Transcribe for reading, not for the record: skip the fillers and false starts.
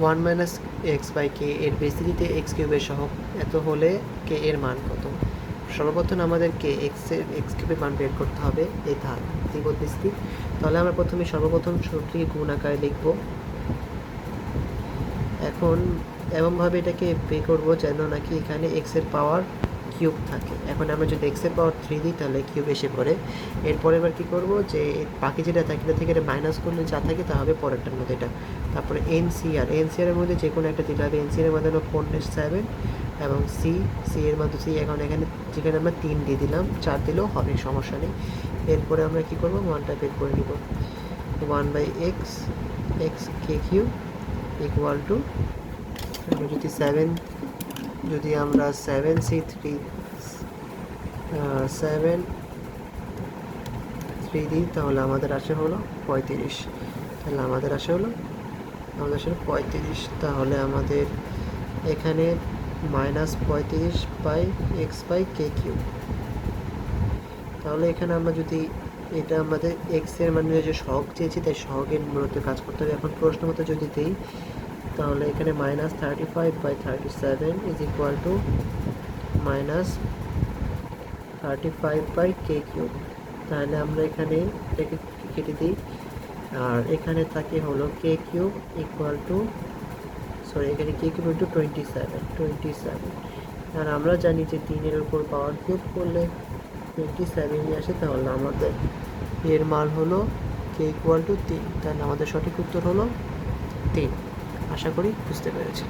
One minus x by কে এর বেসিটিতে x কিউবের সহগ এত হলে কে এর মান কত? সর্বপ্রথম আমাদেরকে এক্স কিউবের মান বের করতে হবে এই দ্বিপদ বিস্তৃতি। তাহলে আমরা সর্বপ্রথম সূত্রটিকে গুণ আকারে লিখব। এখন এমনভাবে এটাকে বের করবো যেন নাকি এখানে এক্সের পাওয়ার কিউব থাকে। এখন আমরা যদি এক্সের পাওয়ার 3 দিই তাহলে কিউব এসে পড়ে। এরপরে এবার কী করবো, যে বাকি যেটা থাকে এটা থেকে এটা মাইনাস করলে যা থাকে তা হবে পরেরটার মধ্যে এটা। তারপরে এনসিআরের মধ্যে যে কোনো একটা দিতে হবে। এনসিআরের মধ্যে হলো 4-7 এবং সি এর মধ্যে এখন এখানে যেখানে আমরা 3 দিয়ে দিলাম, 4 দিলেও হবে, সমস্যা নেই। এরপরে আমরা কী করবো, ওয়ানটা বের করে নিব। 1/x K cube equal to, যদি আমরা 7 দিই তাহলে আমাদের আসে হলো 35। তাহলে আমাদের আসে 35। তাহলে আমাদের এখানে -35/x/k কিউব। তাহলে এখানে আমরা যদি এটা আমাদের এক্স এর মানে যে সহগ চেয়েছি তাই সহগের মূলত কাজ করতে হবে। এখন প্রশ্ন মতো যদি দিই তাহলে এখানে -35/37 is equal to -35/k cube. তাহলে আমরা এখানে এটাকে কেটে দিই, আর এখানে থাকে হলো কে কিউব ইকুয়াল টু, এখানে কে কিউব ইন্টু 27। আর আমরা জানি যে 3-এর উপর পাওয়ার কিউব করলে 27ই আসে। তাহলে আমাদের এর মান হলো কে ইকুয়াল টু 3। তাহলে আমাদের সঠিক উত্তর হলো 3। আশা করি বুঝতে পেরেছি।